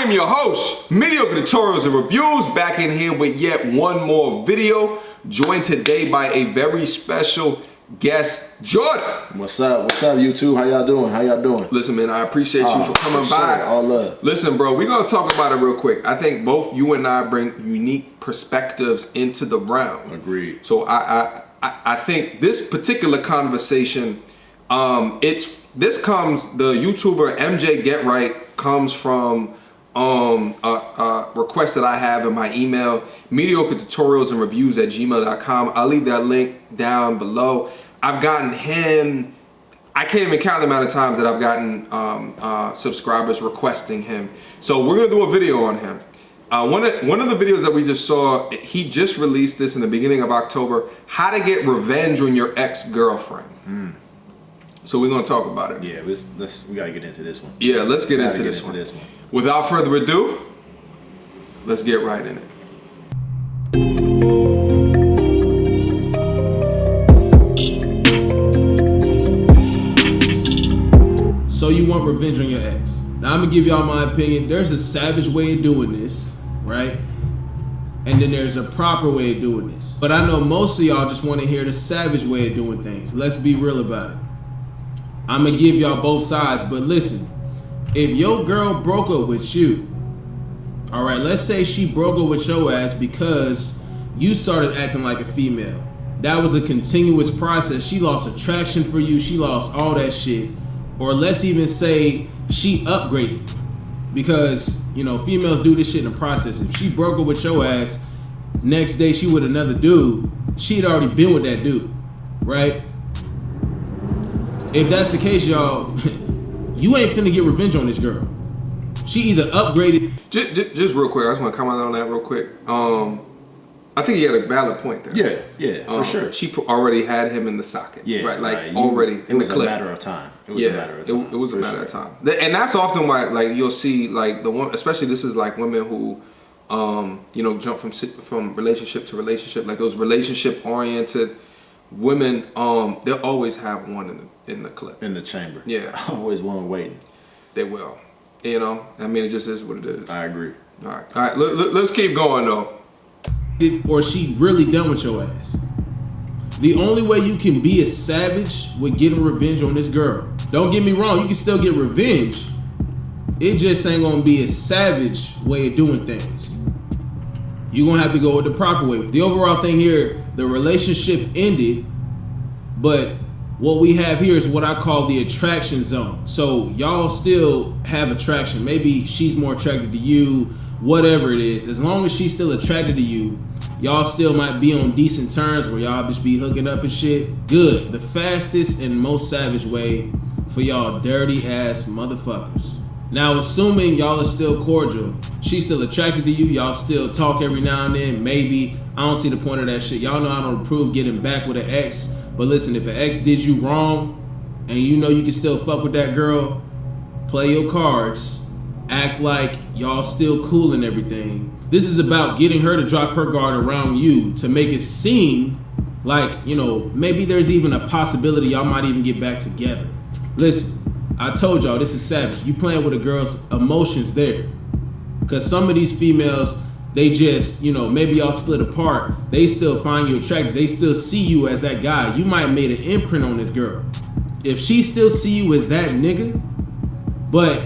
am your host, Mediocre Tutorials and Reviews, back in here with yet one more video, joined today by a very special guest, Jordan. What's up? What's up, YouTube? How y'all doing? How y'all doing? Listen, man, I appreciate you for coming by. All love. Listen, bro, we're gonna talk about it real quick. I think both you and I bring unique perspectives into the realm. Agreed. So I think this particular conversation, the YouTuber MTandR comes from a request that I have in my email, mediocre tutorials and reviews at gmail.com. I'll leave that link down below. I've gotten him, I can't even count the amount of times that I've gotten subscribers requesting him. So we're gonna do a video on him. One of the videos that we just saw, he just released this in the beginning of October, how to get revenge on your ex-girlfriend. So we're gonna talk about it. Yeah, we gotta get into this one. Yeah, let's get into this one. Without further ado, let's get right in it. So you want revenge on your ex. Now I'm gonna give y'all my opinion. There's a savage way of doing this, right? And then there's a proper way of doing this. But I know most of y'all just wanna hear the savage way of doing things. Let's be real about it. I'm gonna give y'all both sides, but listen, if your girl broke up with you, all right, let's say she broke up with your ass because you started acting like a female. That was a continuous process. She lost attraction for you, she lost all that shit. Or let's even say she upgraded because, you know, females do this shit in the process. If she broke up with your ass, next day she with another dude, she'd already been with that dude, right? If that's the case, y'all, you ain't finna get revenge on this girl. She either upgraded. Just real quick, I just want to comment on that real quick. I think he had a valid point there. Yeah, for sure. She already had him in the socket. Yeah, right. Like right. already. It was a matter of time. It was a matter of time. It was a matter of time. And that's often why, like, you'll see, like, the one, especially this is like women who, you know, jump from relationship to relationship, like those relationship oriented women. They'll always have one in the clip. In the chamber. Yeah. Always one waiting. They will. You know, I mean, it just is what it is. I agree. All right. Let's keep going though. Or she really done with your ass. The only way you can be a savage with getting revenge on this girl. Don't get me wrong, you can still get revenge. It just ain't gonna be a savage way of doing things. You're gonna have to go with the proper way. The overall thing here, the relationship ended, but what we have here is what I call the attraction zone. So y'all still have attraction. Maybe she's more attracted to you, whatever it is. As long as she's still attracted to you, y'all still might be on decent terms where y'all just be hooking up and shit. Good. The fastest and most savage way for y'all dirty ass motherfuckers. Now, assuming y'all are still cordial, she's still attracted to you, y'all still talk every now and then, maybe. I don't see the point of that shit. Y'all know I don't approve getting back with an ex. But listen, if an ex did you wrong and you know you can still fuck with that girl, play your cards, act like y'all still cool and everything. This is about getting her to drop her guard around you to make it seem like, you know, maybe there's even a possibility y'all might even get back together. Listen, I told y'all this is savage. You playing with a girl's emotions there. Because some of these females, they just, you know, maybe y'all split apart. They still find you attractive. They still see you as that guy. You might have made an imprint on this girl. If she still see you as that nigga, but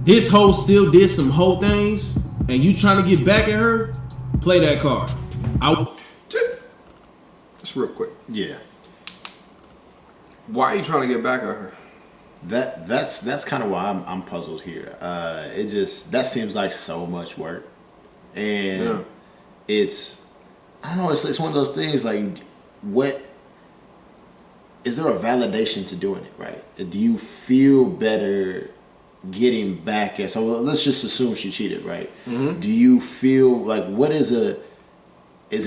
this hoe still did some hoe things, and you trying to get back at her, play that card. Just real quick. Yeah. Why are you trying to get back at her? That's kind of why I'm puzzled here. That seems like so much work. And it's, I don't know, it's one of those things like, what is there a validation to doing it, right? Do you feel better getting back at, so let's just assume she cheated, right? Mm-hmm. Do you feel like, is it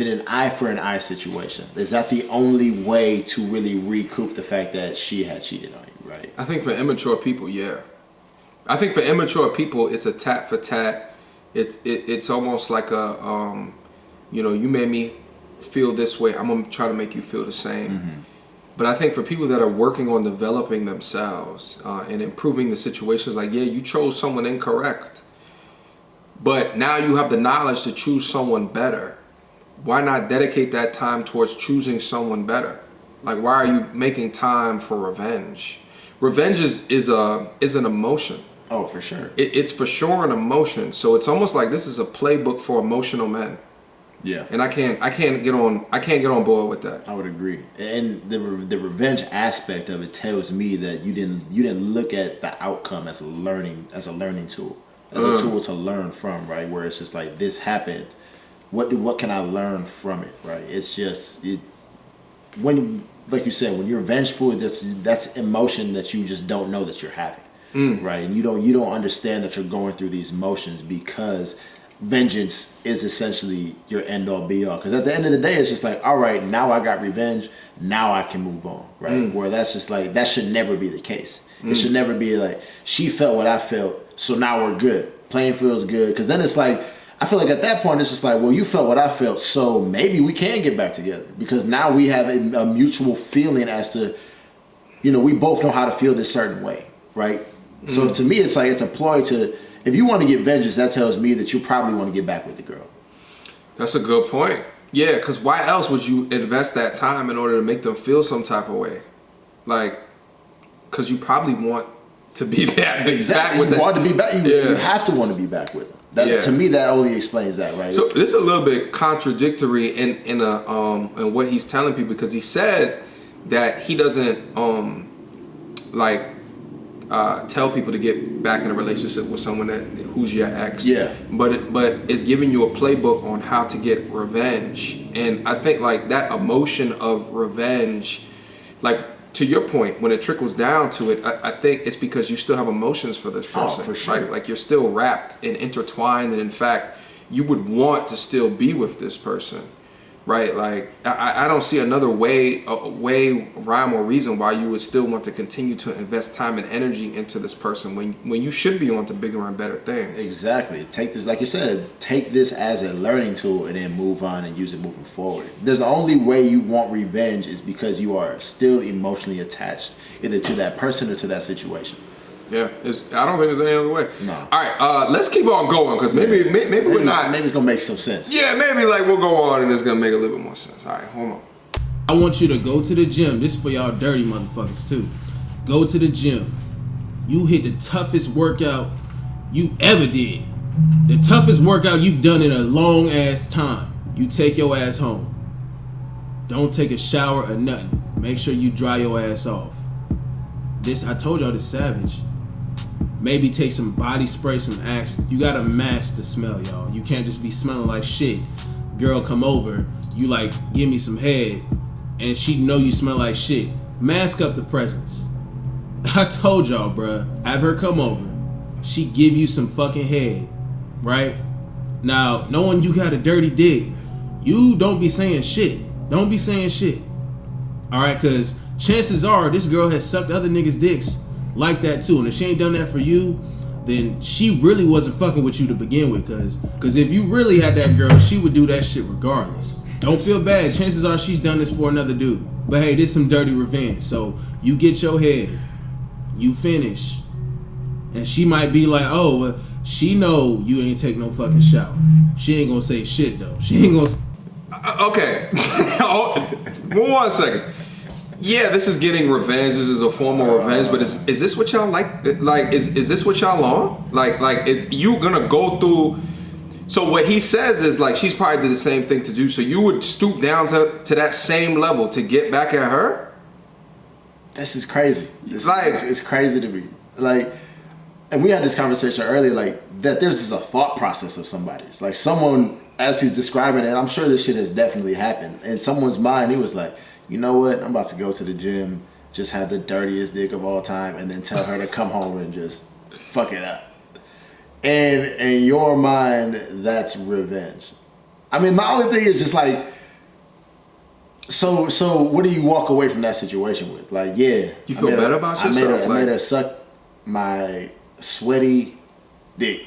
an eye for an eye situation? Is that the only way to really recoup the fact that she had cheated on you, right? I think for immature people, yeah. I think for immature people, it's a tat for tat. It's almost like a, you know, you made me feel this way, I'm gonna try to make you feel the same. Mm-hmm. But I think for people that are working on developing themselves and improving the situations, like, yeah, you chose someone incorrect. but now you have the knowledge to choose someone better. Why not dedicate that time towards choosing someone better? Like, why are you making time for revenge? Revenge is an emotion. Oh, for sure. It's for sure an emotion. So it's almost like this is a playbook for emotional men. Yeah. And I can't get on board with that. I would agree. And the revenge aspect of it tells me that you didn't look at the outcome as a learning tool, as a tool to learn from, right? Where it's just like, this happened. What can I learn from it, right? It's just when, like you said, when you're vengeful, that's emotion that you just don't know that you're having, right? And you don't understand that you're going through these emotions because vengeance is essentially your end all be all. Because at the end of the day, it's just like, all right, now I got revenge, now I can move on, right? Where that's just like, that should never be the case. It should never be like, she felt what I felt, so now we're good. Playing field's good. Because then it's like, I feel like at that point, it's just like, well, you felt what I felt, so maybe we can get back together. Because now we have a mutual feeling as to, we both know how to feel this certain way, right? So to me, it's like, it's a ploy to, if you want to get vengeance, that tells me that you probably want to get back with the girl. That's a good point. Yeah, because why else would you invest that time in order to make them feel some type of way? Like, because you probably want to be back with them. You want to be back. You have to want to be back with them. To me, that only explains that, right? So this is a little bit contradictory in what he's telling people, because he said that he doesn't tell people to get back in a relationship with someone who's your ex. Yeah. But it's giving you a playbook on how to get revenge. And I think like that emotion of revenge, like to your point, when it trickles down to it, I think it's because you still have emotions for this person. Oh, for sure. Like you're still wrapped and intertwined, and in fact, you would want to still be with this person. Right, like I don't see another way, rhyme or reason why you would still want to continue to invest time and energy into this person when you should be on to bigger and better things. Exactly. Take this, like you said, take this as a learning tool and then move on and use it moving forward. There's the only way you want revenge is because you are still emotionally attached either to that person or to that situation. Yeah, I don't think there's any other way. No. All right, let's keep on going, because maybe we're not. Maybe it's gonna make some sense. Yeah, maybe like we'll go on and it's gonna make a little bit more sense. All right, hold on. I want you to go to the gym. This is for y'all dirty motherfuckers too. Go to the gym. You hit the toughest workout you ever did. The toughest workout you've done in a long ass time. You take your ass home. Don't take a shower or nothing. Make sure you dry your ass off. I told y'all this savage. Maybe take some body spray, some Axe. You gotta mask the smell, y'all. You can't just be smelling like shit. Girl come over, you like, give me some head, and she know you smell like shit. Mask up the presence. I told y'all, bruh. Have her come over. She give you some fucking head, right? Now, knowing you got a dirty dick, you don't be saying shit. Don't be saying shit. Alright, cause chances are this girl has sucked other niggas' dicks like that too, and if she ain't done that for you, then she really wasn't fucking with you to begin with, cause if you really had that girl, she would do that shit regardless. Don't feel bad, chances are she's done this for another dude. But hey, this some dirty revenge. So you get your head, you finish, and she might be like, oh, well, she know you ain't take no fucking shower. She ain't gonna say shit though. She ain't gonna Okay. 1 second. Yeah, this is getting revenge. This is a form of revenge. But is this what y'all like? Like, is this what y'all on? Like, is you gonna go through? So what he says is like she's probably did the same thing to do. So you would stoop down to that same level to get back at her? This is crazy. It's crazy to me. Like, and we had this conversation earlier. Like that, there's just a thought process of somebody. It's like someone, as he's describing it, I'm sure this shit has definitely happened. In someone's mind, he was like, you know what? I'm about to go to the gym, just have the dirtiest dick of all time, and then tell her to come home and just fuck it up. And in your mind, that's revenge. I mean, my only thing is just like, so what do you walk away from that situation with? Like, yeah. You feel better about yourself? I made her suck my sweaty dick.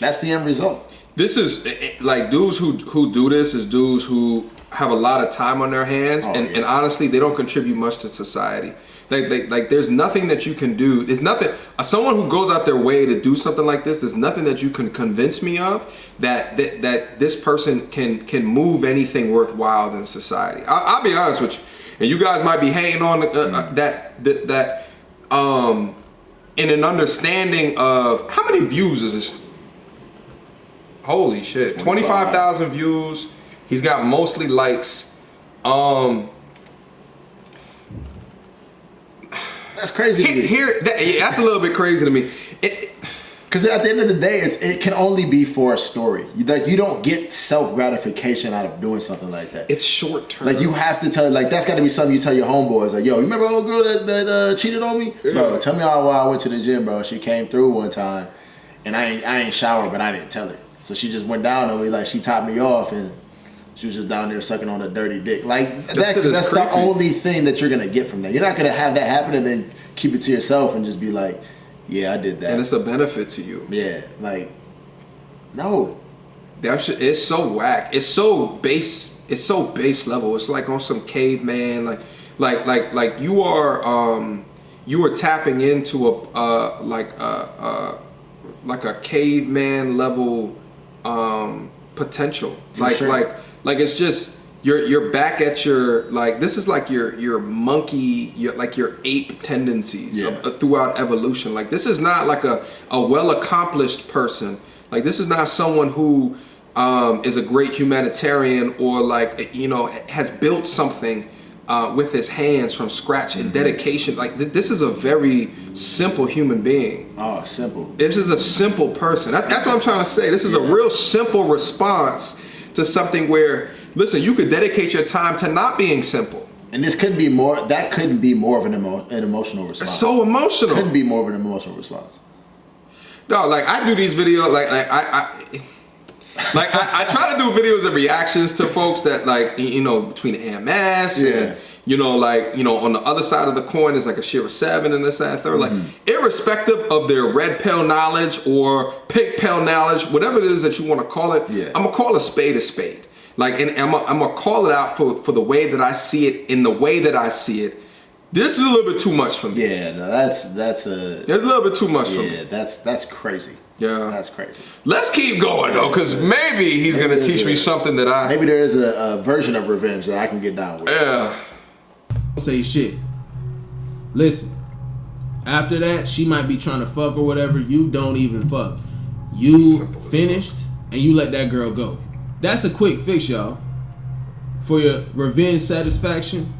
That's the end result. This is like dudes who do this is dudes who have a lot of time on their hands, and honestly, they don't contribute much to society. Like there's nothing that you can do. There's nothing. Someone who goes out their way to do something like this, there's nothing that you can convince me of that this person can move anything worthwhile in society. I'll be honest with you, and you guys might be hating on that in an understanding of how many views is this. Holy shit, 25,000 views. He's got mostly likes. That's crazy to me. That's a little bit crazy to me. Because at the end of the day, it can only be for a story. You don't get self-gratification out of doing something like that. It's short term. Like, you have to tell, like, that's got to be something you tell your homeboys. Like, yo, you remember old girl that cheated on me? Yeah. Bro, tell me how I went to the gym, bro. She came through one time, and I ain't showered, but I didn't tell her. So she just went down on me, like, she topped me off, and she was just down there sucking on a dirty dick. Like, that's the only thing that you're going to get from that. You're not going to have that happen and then keep it to yourself and just be like, yeah, I did that. And it's a benefit to you. Yeah, like, no. That shit, it's so whack. It's so base. It's so base level. It's like on some caveman. Like you are tapping into a caveman level potential. Like it's just you're back at your, like, this is like your monkey, your ape tendencies throughout evolution. Like, this is not like a well accomplished person. Like, this is not someone who is a great humanitarian or, like, you know, has built something with his hands from scratch and dedication. Like, this is a very simple human being. Oh, simple. This is a simple person. That's what I'm trying to say. This is a real simple response to something where, listen, you could dedicate your time to not being simple. And this couldn't be more. That couldn't be more of an emotional response. It's so emotional. Couldn't be more of an emotional response. No, like, I do these videos, I try to do videos and reactions to folks that, like, you know, between AMS and, you know, like, you know, on the other side of the coin is like a Shira 7 and this, that, and third. Like, irrespective of their red pill knowledge or pink pill knowledge, whatever it is that you want to call it, I'm gonna call a spade a spade. Like, and I'm gonna call it out for the way that I see it, in the way that I see it. This is a little bit too much for me. Yeah, no, that's a. It's a little bit too much for me. Yeah, that's crazy. Yeah, that's crazy. Let's keep going though, because maybe he's gonna teach me something that I. Maybe there is a version of revenge that I can get down with. Yeah. Say shit. Listen. After that, she might be trying to fuck or whatever. You don't even fuck. You finished and you let that girl go. That's a quick fix, y'all. For your revenge satisfaction,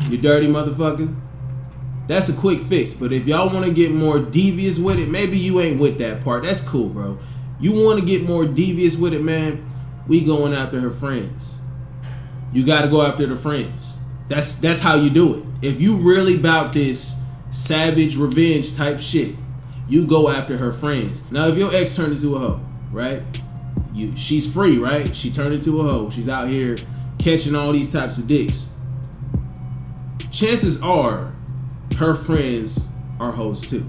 you dirty motherfucker. That's a quick fix. But if y'all want to get more devious with it, maybe you ain't with that part. That's cool, bro. You want to get more devious with it, man? We going after her friends. You got to go after the friends. That's how you do it. If you really about this savage revenge type shit, you go after her friends. Now, if your ex turned into a hoe, right? She's free, right? She turned into a hoe. She's out here catching all these types of dicks. Chances are her friends are hoes too.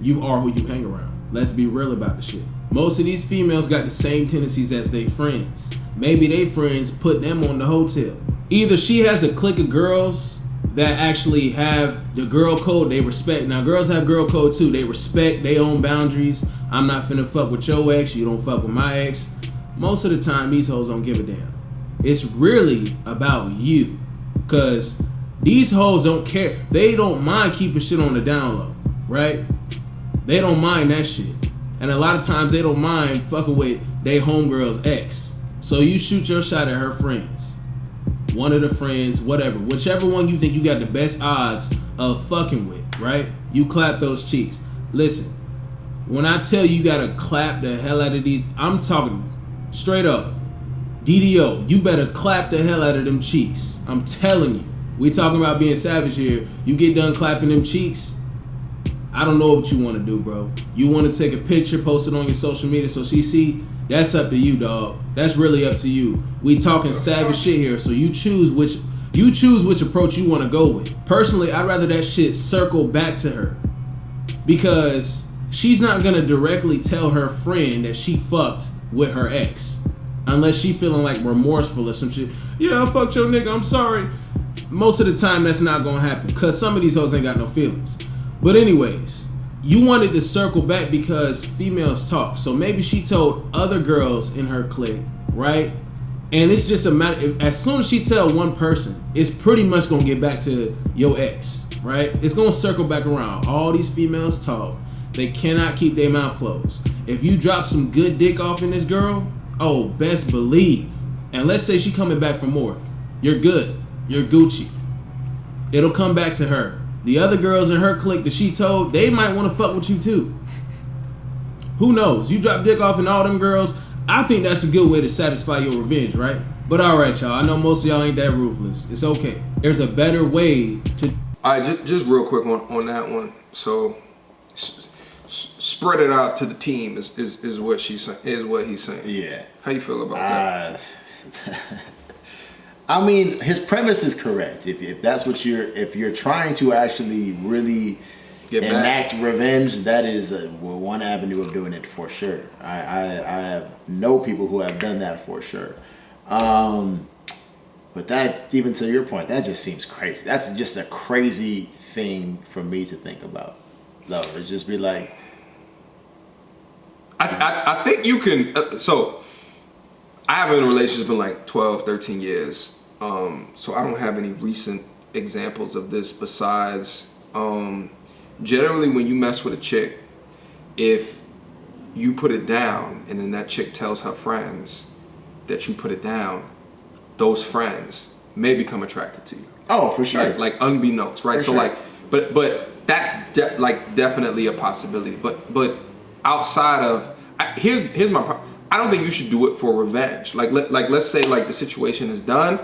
You are who you hang around. Let's be real about the shit. Most of these females got the same tendencies as their friends. Maybe they friends put them on the hotel. Either she has a clique of girls that actually have the girl code they respect. Now, girls have girl code too. They respect their own boundaries. I'm not finna fuck with your ex. You don't fuck with my ex. Most of the time, these hoes don't give a damn. It's really about you. Because these hoes don't care. They don't mind keeping shit on the down low, right? They don't mind that shit. And a lot of times, they don't mind fucking with their homegirl's ex. So you shoot your shot at her friends. One of the friends, whatever. Whichever one you think you got the best odds of fucking with, right? You clap those cheeks. Listen, when I tell you gotta clap the hell out of these, I'm talking straight up. DDO, you better clap the hell out of them cheeks. I'm telling you. We talking about being savage here. You get done clapping them cheeks, I don't know what you want to do, bro. You want to take a picture, post it on your social media so she see? That's up to you, dog. That's really up to you. We talking savage shit here, so you choose which approach you want to go with. Personally, I'd rather that shit circle back to her, because she's not gonna directly tell her friend that she fucked with her ex. unless she feeling like remorseful or some shit. Yeah, I fucked your nigga, I'm sorry. Most of the time that's not gonna happen because some of these hoes ain't got no feelings. But anyways, you wanted to circle back because females talk. So maybe she told other girls in her clique, right? And it's just a matter, as soon as she tell one person, it's pretty much gonna get back to your ex, right? It's gonna circle back around. All these females talk. They cannot keep their mouth closed. If you drop some good dick off in this girl, oh, best believe. And let's say she coming back for more. You're good. You're Gucci. It'll come back to her. The other girls in her clique that she told, they might want to fuck with you too. Who knows? You drop dick off in all them girls. I think that's a good way to satisfy your revenge, right? But all right, y'all. I know most of y'all ain't that ruthless. It's okay. There's a better way to. All right, just real quick on that one. So spread it out to the team is what he's saying. Yeah. How you feel about that? I mean, his premise is correct. If that's what if you're trying to actually really enact revenge, that is one avenue of doing it for sure. I know people who have done that for sure. But that, even to your point, that just seems crazy. That's just a crazy thing for me to think about. No, it's just be like. I think you can. So I have been in a relationship in like 12, 13 years. So I don't have any recent examples of this besides generally when you mess with a chick, if you put it down and then that chick tells her friends that you put it down, those friends may become attracted to you. Oh, for sure. Right? Like unbeknownst, right? For so sure. like, but that's definitely a possibility. But outside of, here's my problem. I don't think you should do it for revenge. Like let's say like the situation is done.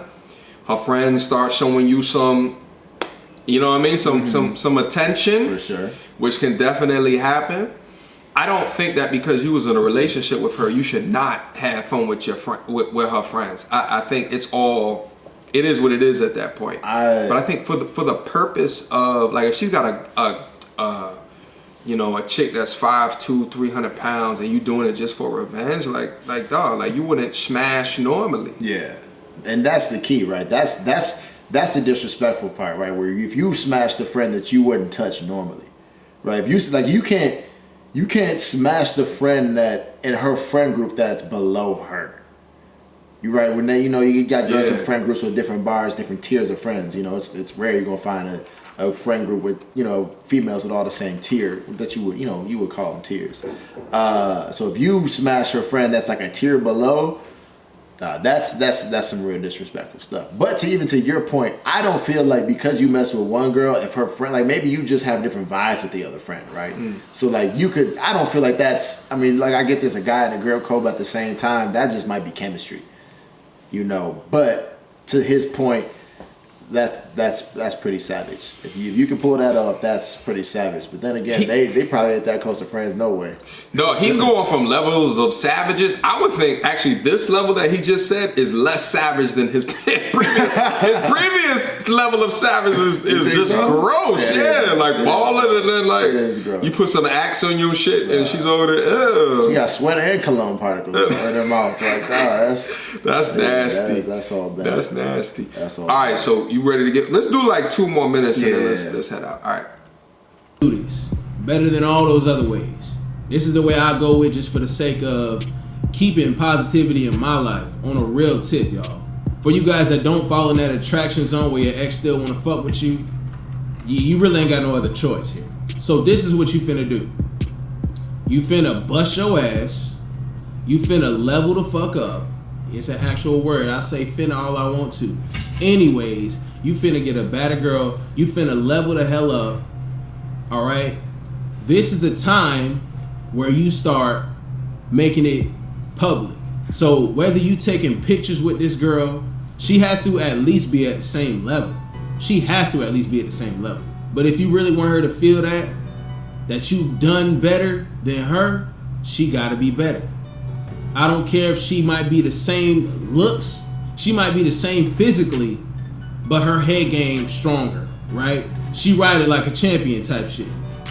Her friends start showing you some, you know what I mean, some attention, for sure, which can definitely happen. I don't think that because you was in a relationship with her, you should not have fun with your with her friends. I think it is what it is at that point. But I think for the purpose of like if she's got a chick that's 5'2", 300 pounds, and you doing it just for revenge, like dog, like you wouldn't smash normally. Yeah. And that's the key, right? That's the disrespectful part, right? Where if you smash the friend that you wouldn't touch normally, right? If you can't smash the friend that in her friend group that's below her. You're right. When you got girls in friend groups with different bars, different tiers of friends. It's rare you're gonna find a friend group with females with all the same tier that you would call them tiers. So if you smash her friend that's like a tier below. That's some real disrespectful stuff. But to your point, I don't feel like because you mess with one girl, if her friend, like maybe you just have different vibes with the other friend, right? So like I don't feel like that's, I mean, like I get there's a guy and a girl code, but at the same time, that just might be chemistry, But to his point, that's pretty savage. If you can pull that off, that's pretty savage. But then again, they probably ain't that close to friends, no way. No, he's going from levels of savages. I would think actually this level that he just said is less savage than his previous level of savage is just gross. Yeah, like balling and then like you put some axe on your shit and she's over there. Ew. She got sweat and cologne particles in her mouth. Like, that's nasty. That's all bad. That's nasty. That's all right, so you ready to get? Let's do like 2 more minutes and then let's head out. All right. Do this better than all those other ways. This is the way I go with, just for the sake of keeping positivity in my life on a real tip, y'all. For you guys that don't fall in that attraction zone where your ex still want to fuck with you, you really ain't got no other choice here. So this is what you finna do. You finna bust your ass. You finna level the fuck up. It's an actual word. I say finna all I want to. Anyways, you finna get a better girl. You finna level the hell up. All right? This is the time where you start making it public. So whether you taking pictures with this girl, she has to at least be at the same level. She has to at least be at the same level. But if you really want her to feel that you've done better than her, she gotta be better. I don't care if she might be the same looks, she might be the same physically, but her head game stronger, right? She ride it like a champion type shit.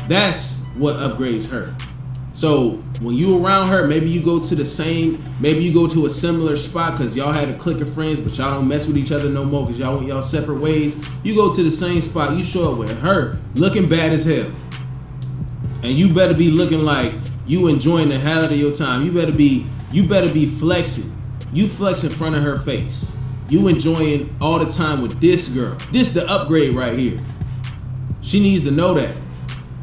That's what upgrades her. So When you around her, maybe you go to a similar spot because y'all had a clique of friends, but y'all don't mess with each other no more because y'all went y'all separate ways. You go to the same spot, you show up with her looking bad as hell. And you better be looking like you enjoying the hell out of your time. You better be flexing. You flex in front of her face. You enjoying all the time with this girl. This the upgrade right here. She needs to know that.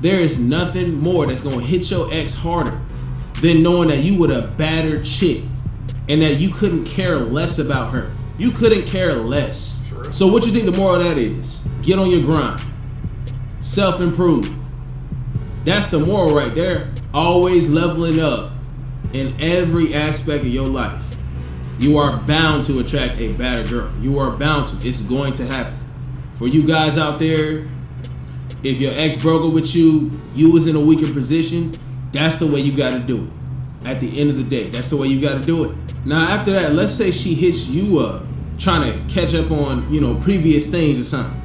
There is nothing more that's gonna hit your ex harder than knowing that you with a battered chick and that you couldn't care less about her. You couldn't care less. Sure. So what you think the moral of that is? Get on your grind. Self-improve. That's the moral right there. Always leveling up in every aspect of your life. You are bound to attract a better girl. You are bound to. It's going to happen. For you guys out there, if your ex broke up with you, you was in a weaker position, that's the way you got to do it. At the end of the day, that's the way you got to do it. Now, after that, let's say she hits you up trying to catch up on, previous things or something.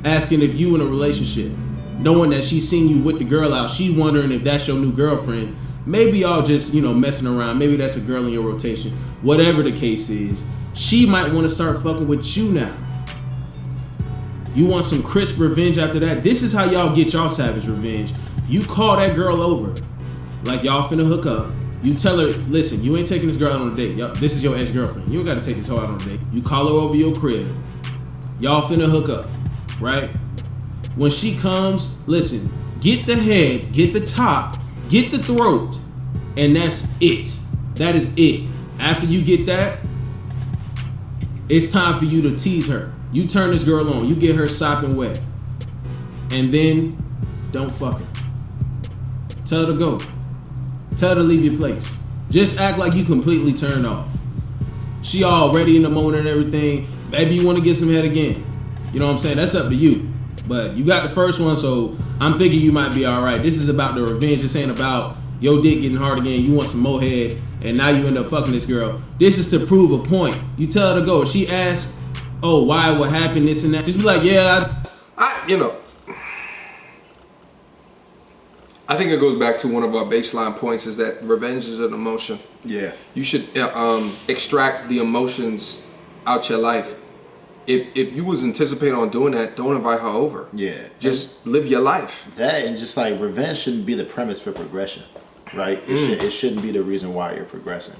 Asking if you in a relationship. Knowing that she's seen you with the girl out. She wondering if that's your new girlfriend. Maybe y'all just, messing around. Maybe that's a girl in your rotation. Whatever the case is, she might want to start fucking with you now. You want some crisp revenge after that? This is how y'all get y'all savage revenge. You call that girl over. Like y'all finna hook up. You tell her, listen, you ain't taking this girl out on a date. This is your ex-girlfriend. You don't gotta take this hoe out on a date. You call her over your crib. Y'all finna hook up, right? When she comes, listen, get the head, get the top, get the throat, and that's it. That is it. After you get that, it's time for you to tease her. You turn this girl on. You get her sopping wet. And then, don't fuck her. Tell her to go. Tell her to leave your place. Just act like you completely turned off. She already in the moment and everything. Maybe you want to get some head again. You know what I'm saying? That's up to you. But you got the first one, so I'm thinking you might be all right. This is about the revenge. This ain't about your dick getting hard again. You want some more head, and now you end up fucking this girl. This is to prove a point. You tell her to go. If she asks, oh, why, what happened, this and that, just be like, yeah. I think it goes back to one of our baseline points is that revenge is an emotion. Yeah. You should extract the emotions out your life. If you was anticipating on doing that, don't invite her over. Yeah. Just live your life. That and just like revenge shouldn't be the premise for progression, right? It shouldn't be the reason why you're progressing.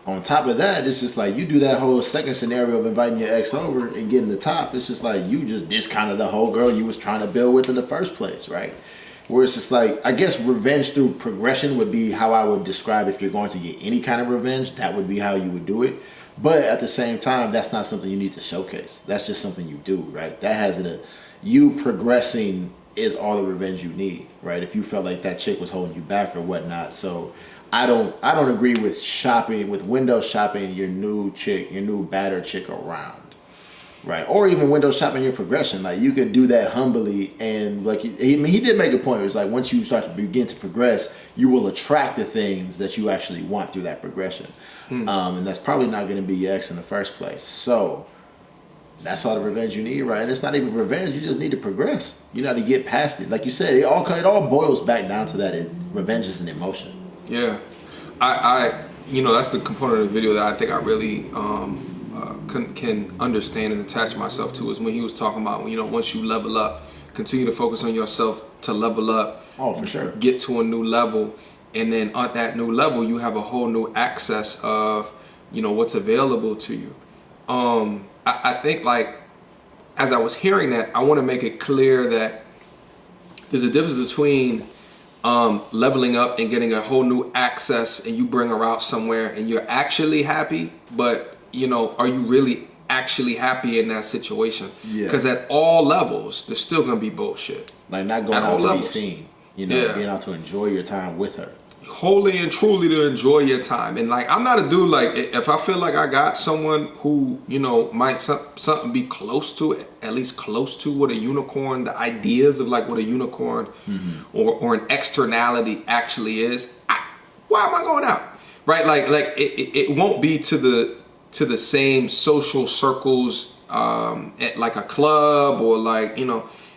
On top of that, it's just like you do that whole second scenario of inviting your ex over and getting the top. It's just like you just discounted the whole girl you was trying to build with in the first place, right? Where it's just like, I guess revenge through progression would be how I would describe if you're going to get any kind of revenge. That would be how you would do it. But at the same time, that's not something you need to showcase. That's just something you do, right? That has you progressing is all the revenge you need, right? If you felt like that chick was holding you back or whatnot. So I don't agree with window shopping your new chick, your new battered chick around, right? Or even window shopping your progression. Like you could do that humbly, and like he did make a point. It was like once you start to begin to progress, you will attract the things that you actually want through that progression. And that's probably not going to be your ex in the first place. So that's all the revenge you need, right? And it's not even revenge. You just need to progress. You know, to get past it. Like you said, it all boils back down to that. Revenge is an emotion. Yeah, I that's the component of the video that I think I really can understand and attach myself to is when he was talking about once you level up, continue to focus on yourself to level up. Oh, for sure. Get to a new level. And then at that new level, you have a whole new access of, what's available to you. I think like, as I was hearing that, I want to make it clear that there's a difference between leveling up and getting a whole new access and you bring her out somewhere and you're actually happy, but are you really actually happy in that situation? Yeah. Because at all levels, there's still going to be bullshit. Like not going out to be seen. Being out to enjoy your time with her. Wholly and truly to enjoy your time. And like, I'm not a dude, like, if I feel like I got someone who, might something be close to it, at least close to what a unicorn, the ideas of like what a unicorn or an externality actually is, why am I going out? Right? Like it won't be to the same social circles at like a club or like,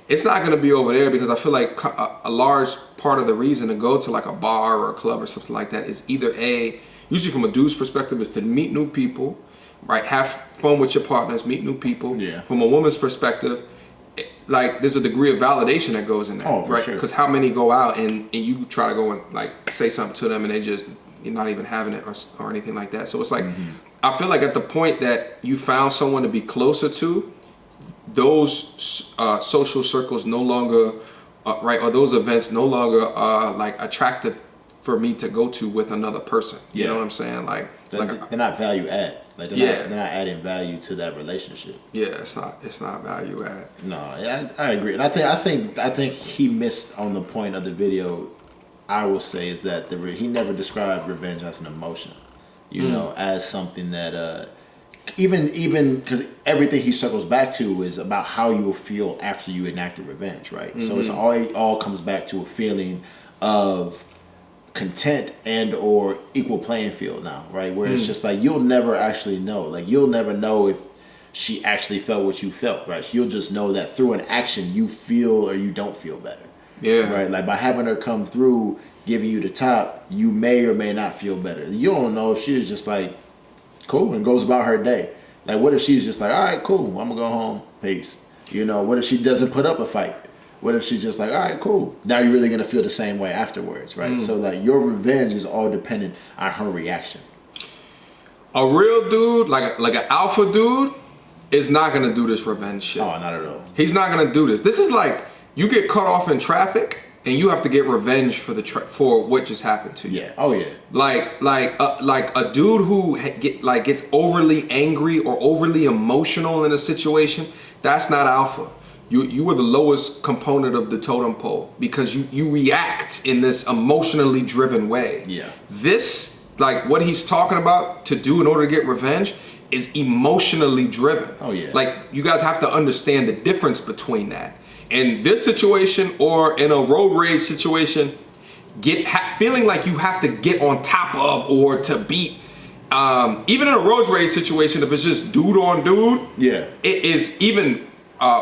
it's not going to be over there because I feel like a large part of the reason to go to like a bar or a club or something like that is either usually from a dude's perspective, is to meet new people, right? Have fun with your partners, meet new people. Yeah. From a woman's perspective, like there's a degree of validation that goes in that, right? Sure. Because how many go out and you try to go and like say something to them and you're not even having it or anything like that. So it's like, I feel like at the point that you found someone to be closer to, those social circles no longer, right, or those events no longer are like attractive for me to go to with another person. You know what I'm saying? Like they're not value add. Like they're not adding value to that relationship. Yeah, it's not value add. No, I agree, and I think he missed on the point of the video. I will say is that he never described revenge as an emotion, you know, as something that even because everything he circles back to is about how you will feel after you enact the revenge, right? So it all comes back to a feeling of content and or equal playing field now, right? Where it's just like you'll never actually know. Like you'll never know if she actually felt what you felt, right? You'll just know that through an action you feel or you don't feel better. Yeah. Right? Like by having her come through, giving you the top, you may or may not feel better. You don't know if she was just like, cool, and goes about her day. Like what if she's just like, all right, cool, I'm gonna go home, peace. You know, what if she doesn't put up a fight? What if she's just like, all right, cool. Now you're really gonna feel the same way afterwards, right? So like your revenge is all dependent on her reaction. A real dude, like an alpha dude, is not gonna do this revenge shit. Oh, not at all. He's not gonna do this. This is like you get cut off in traffic and you have to get revenge for what just happened to you. Yeah. Oh yeah. Like a dude who gets overly angry or overly emotional in a situation. That's not alpha. You are the lowest component of the totem pole because you react in this emotionally driven way. Yeah. This, like what he's talking about to do in order to get revenge, is emotionally driven. Oh yeah. Like you guys have to understand the difference between that. In this situation or in a road rage situation, feeling like you have to get on top of or to beat. Even in a road rage situation, if it's just dude on dude, yeah, it is even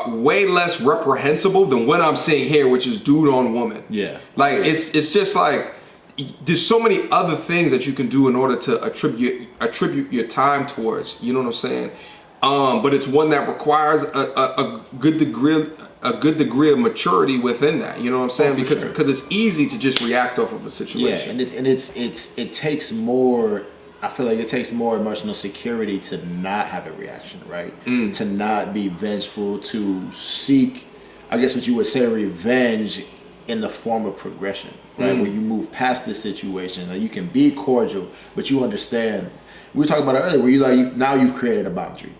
way less reprehensible than what I'm seeing here, which is dude on woman. Yeah. Like it's just like there's so many other things that you can do in order to attribute your time towards. You know what I'm saying? But it's one that requires a good degree of maturity within that. You know what I'm saying? Because it's easy to just react off of a situation. Yeah, and it takes more. I feel like it takes more emotional security to not have a reaction, right? To not be vengeful, to seek, I guess what you would say, revenge in the form of progression, right? Where you move past this situation, like you can be cordial, but you understand. We were talking about it earlier, where now you've created a boundary.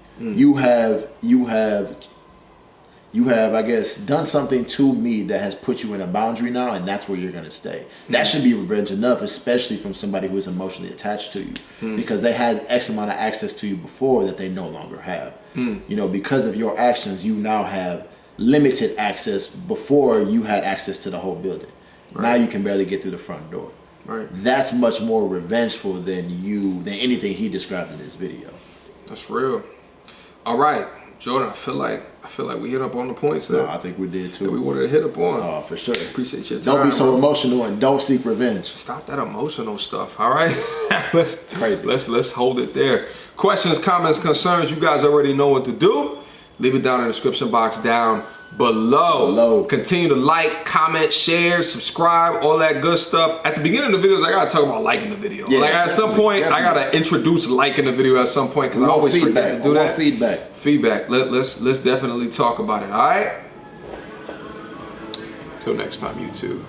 You have, I guess, done something to me that has put you in a boundary now, and that's where you're going to stay. That should be revenge enough, especially from somebody who is emotionally attached to you, because they had X amount of access to you before that they no longer have. You know, because of your actions, you now have limited access. Before you had access to the whole building. Right. Now you can barely get through the front door. Right. That's much more revengeful than anything he described in this video. That's real. All right, Jordan, I feel like we hit up on the points there. No, I think we did too. That we wanted to hit up on. Oh, for sure. Appreciate your time. Don't be so emotional and don't seek revenge. Stop that emotional stuff. All right. Crazy. Let's hold it there. Questions, comments, concerns. You guys already know what to do. Leave it down in the description box down below. Continue to like, comment, share, subscribe, all that good stuff. At the beginning of the videos, I gotta talk about liking the video. Yeah, like at some point, I gotta introduce liking the video at some point because I always forget to do that. Feedback. Let's definitely talk about it. All right. Till next time, YouTube.